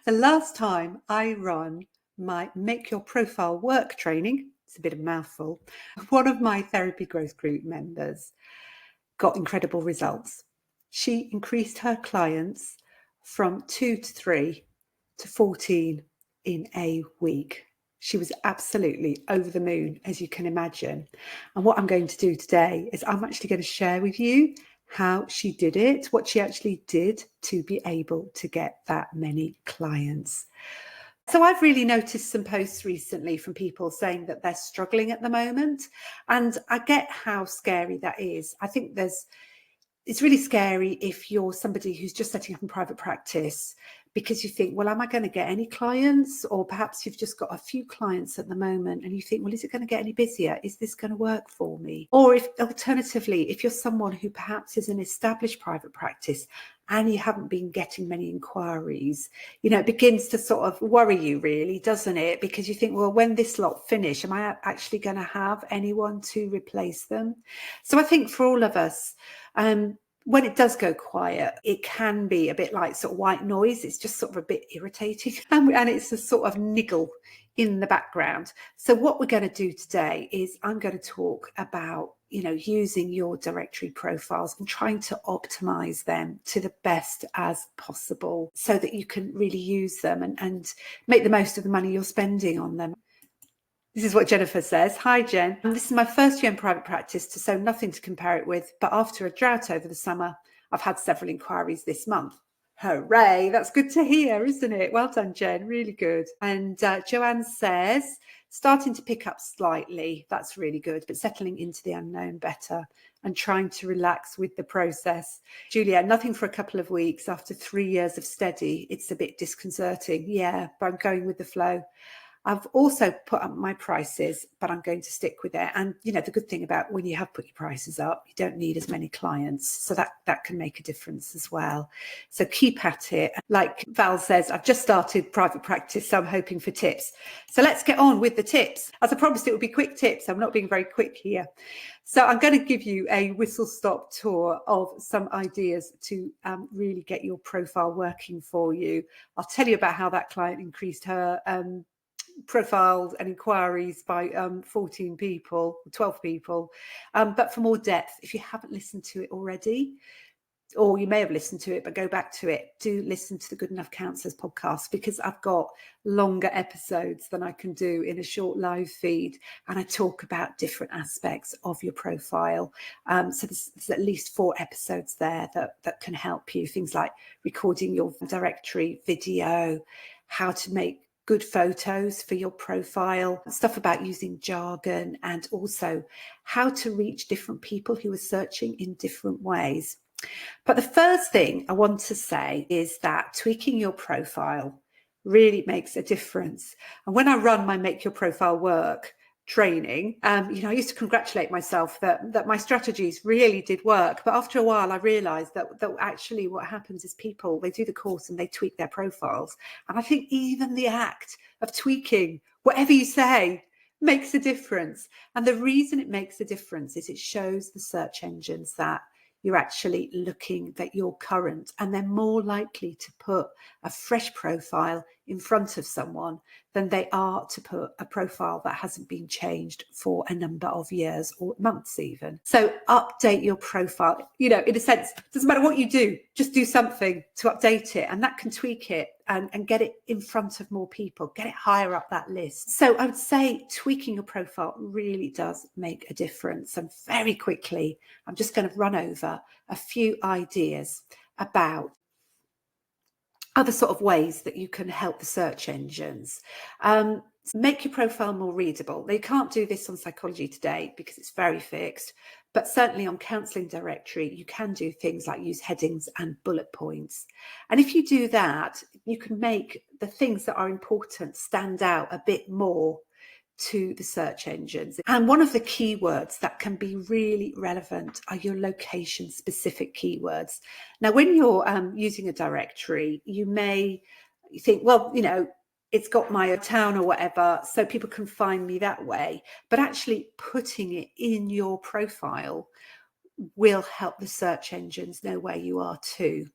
The last time I run my Make Your Profile Work training, it's a bit of a mouthful, one of my therapy growth group members got incredible results. She increased her clients from 2 to 3 to 14 in a week. She was absolutely over the moon, as you can imagine. And what I'm going to do today is I'm actually going to share with you how she did it, what she actually did to be able to get that many clients. So I've really noticed some posts recently from people saying that they're struggling at the moment. And I get how scary that is. I think it's really scary if you're somebody who's just setting up in private practice because you think, well, am I going to get any clients? Or perhaps you've just got a few clients at the moment and you think, well, is it going to get any busier? Is this going to work for me? Or if alternatively, if you're someone who perhaps is an established private practice and you haven't been getting many inquiries, it begins to sort of worry you really, doesn't it? Because you think, well, when this lot finish, am I actually going to have anyone to replace them? So I think for all of us, when it does go quiet, it can be a bit like sort of white noise. It's just sort of a bit irritating and it's a sort of niggle in the background. So what we're going to do today is I'm going to talk about, using your directory profiles and trying to optimize them to the best as possible so that you can really use them and make the most of the money you're spending on them. This is what Jennifer says. Hi, Jen. This is my first year in private practice, so nothing to compare it with. But after a drought over the summer, I've had several inquiries this month. Hooray. That's good to hear, isn't it? Well done, Jen. Really good. And Joanne says, starting to pick up slightly. That's really good. But settling into the unknown better and trying to relax with the process. Julia, nothing for a couple of weeks after 3 years of steady. It's a bit disconcerting. Yeah, but I'm going with the flow. I've also put up my prices, but I'm going to stick with it. And, the good thing about when you have put your prices up, you don't need as many clients. So that can make a difference as well. So keep at it. Like Val says, I've just started private practice, so I'm hoping for tips. So let's get on with the tips. As I promised, it would be quick tips. I'm not being very quick here. So I'm going to give you a whistle-stop tour of some ideas to really get your profile working for you. I'll tell you about how that client increased her profiles and inquiries by 14 people, 12 people. But for more depth, if you haven't listened to it already, or you may have listened to it, but go back to it, do listen to the Good Enough Counsellors podcast, because I've got longer episodes than I can do in a short live feed. And I talk about different aspects of your profile. So there's at least 4 episodes there that can help you. Things like recording your directory video, how to make good photos for your profile, stuff about using jargon, and also how to reach different people who are searching in different ways. But the first thing I want to say is that tweaking your profile really makes a difference. And when I run my Make Your Profile Work training, I used to congratulate myself that my strategies really did work. But after a while, I realized that actually what happens is people, they do the course and they tweak their profiles. And I think even the act of tweaking whatever you say makes a difference. And the reason it makes a difference is it shows the search engines that you're actually looking, that you're current, and they're more likely to put a fresh profile in front of someone than they are to put a profile that hasn't been changed for a number of years or months even. So update your profile. In a sense, it doesn't matter what you do, just do something to update it, and that can tweak it and get it in front of more people, get it higher up that list. So I would say tweaking your profile really does make a difference. And very quickly, I'm just going to run over a few ideas about other sort of ways that you can help the search engines. Make your profile more readable. They can't do this on Psychology Today because it's very fixed, but certainly on Counselling Directory, you can do things like use headings and bullet points. And if you do that, you can make the things that are important stand out a bit more to the search engines. And one of the keywords that can be really relevant are your location specific keywords. Now, when you're using a directory, you may think, well, it's got my town or whatever, so people can find me that way. But actually putting it in your profile will help the search engines know where you are too.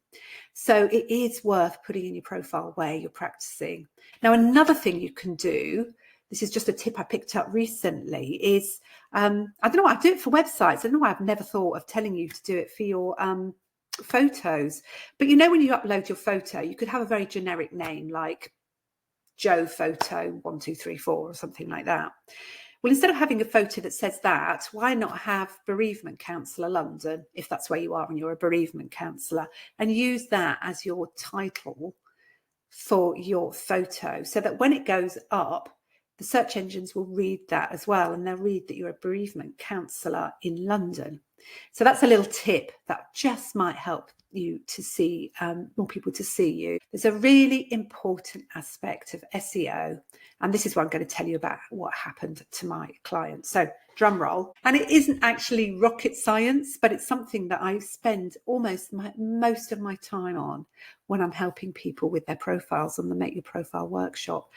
So it is worth putting in your profile where you're practicing. Now, another thing you can do, this is just a tip I picked up recently, is I don't know, I do it for websites. I don't know why I've never thought of telling you to do it for your photos. But you know, when you upload your photo, you could have a very generic name like Joe Photo 1234 or something like that. Well, instead of having a photo that says that, why not have Bereavement Counsellor London, if that's where you are and you're a bereavement counsellor, and use that as your title for your photo, so that when it goes up, the search engines will read that as well, and they'll read that you're a bereavement counsellor in London. So that's a little tip that just might help you to see more people to see you. There's a really important aspect of SEO, and this is what I'm going to tell you about what happened to my client. So drum roll. And it isn't actually rocket science, but it's something that I spend almost most of my time on when I'm helping people with their profiles on the Make Your Profile workshop.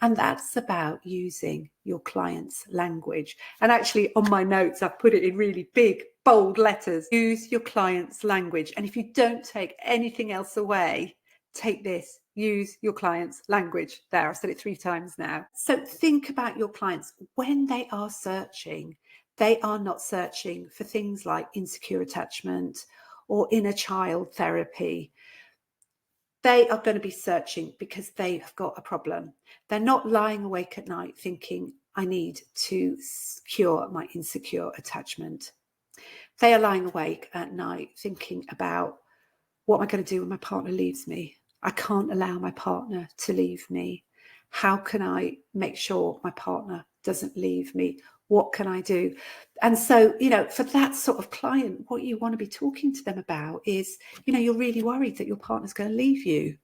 And that's about using your client's language. And actually on my notes, I've put it in really big, bold letters. Use your client's language. And if you don't take anything else away, take this. Use your client's language. There, I've said it 3 times now. So think about your clients when they are searching. They are not searching for things like insecure attachment or inner child therapy. They are going to be searching because they have got a problem. They're not lying awake at night thinking, I need to cure my insecure attachment. They are lying awake at night thinking about, what am I going to do when my partner leaves me? I can't allow my partner to leave me. How can I make sure my partner doesn't leave me? What can I do? And so, you know, for that sort of client, what you want to be talking to them about is, you know, you're really worried that your partner's going to leave you,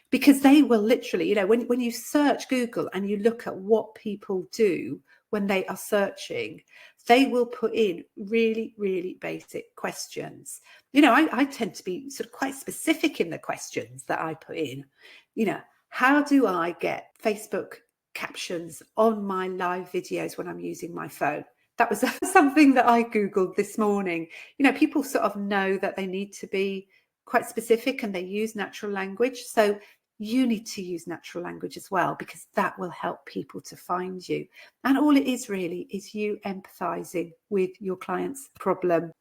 because they will literally, you know, when you search Google and you look at what people do when they are searching, they will put in really, really basic questions. You know, I tend to be sort of quite specific in the questions that I put in. You know, how do I get Facebook captions on my live videos when I'm using my phone? That was something that I Googled this morning. You know, people sort of know that they need to be quite specific and they use natural language. So you need to use natural language as well, because that will help people to find you. And all it is really is you empathizing with your client's problem.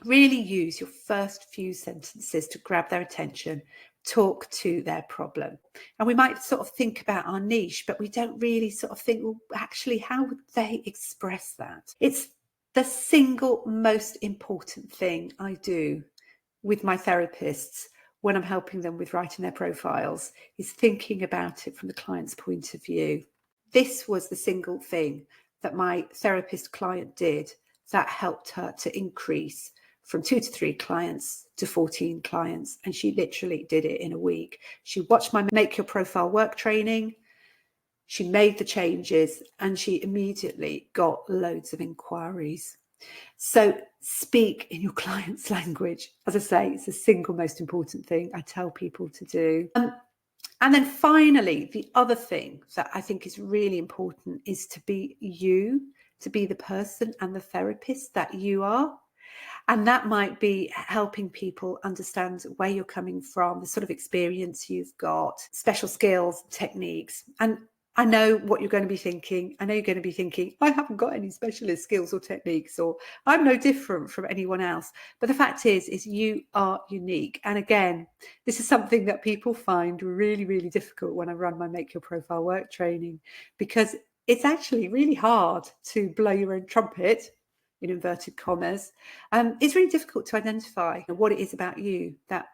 Really use your first few sentences to grab their attention, talk to their problem. And we might sort of think about our niche, but we don't really sort of think, well, actually, how would they express that? It's the single most important thing I do with my therapists when I'm helping them with writing their profiles, is thinking about it from the client's point of view. This was the single thing that my therapist client did that helped her to increase from 2 to 3 clients to 14 clients. And she literally did it in a week. She watched my Make Your Profile work training. She made the changes and she immediately got loads of inquiries. So speak in your client's language. As I say, it's the single most important thing I tell people to do. And then finally, the other thing that I think is really important is to be you, to be the person and the therapist that you are. And that might be helping people understand where you're coming from, the sort of experience you've got, special skills, techniques. And I know what you're going to be thinking. I know you're going to be thinking, I haven't got any specialist skills or techniques, or I'm no different from anyone else. But the fact is you are unique. And again, this is something that people find really, really difficult when I run my Make Your Profile work training, because it's actually really hard to blow your own trumpet, in inverted commas. It's really difficult to identify what it is about you that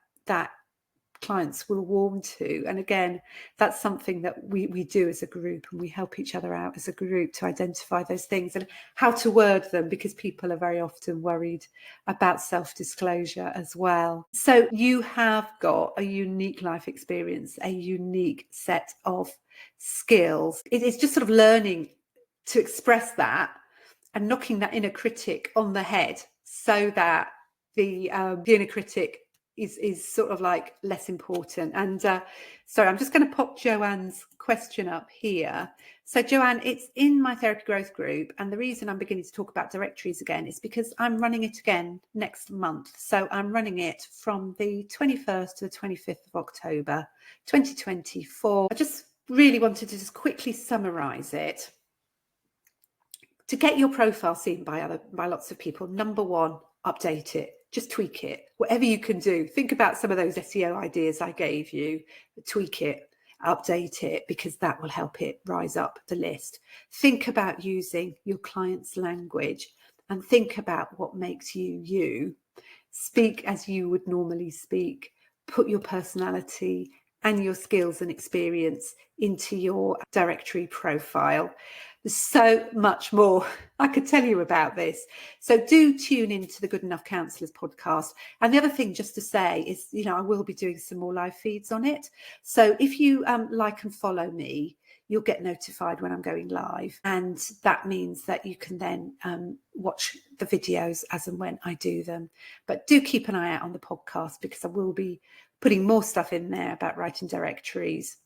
clients will warm to. And again, that's something that we do as a group, and we help each other out as a group to identify those things and how to word them, because people are very often worried about self-disclosure as well. So you have got a unique life experience, a unique set of skills. It's just sort of learning to express that and knocking that inner critic on the head, so that the inner critic is sort of like less important. And sorry, I'm just going to pop Joanne's question up here. So Joanne, it's in my therapy growth group, and the reason I'm beginning to talk about directories again is because I'm running it again next month. So I'm running it from the 21st to the 25th of October 2024. I just really wanted to just quickly summarize it. To get your profile seen by lots of people, number one, update it, just tweak it, whatever you can do. Think about some of those SEO ideas I gave you, tweak it, update it, because that will help it rise up the list. Think about using your client's language and think about what makes you you. Speak as you would normally speak. Put your personality and your skills and experience into your directory profile. There's so much more I could tell you about this. So do tune into the Good Enough Counsellors podcast. And the other thing just to say is, I will be doing some more live feeds on it. So if you like and follow me, you'll get notified when I'm going live. And that means that you can then watch the videos as and when I do them. But do keep an eye out on the podcast, because I will be putting more stuff in there about writing directories.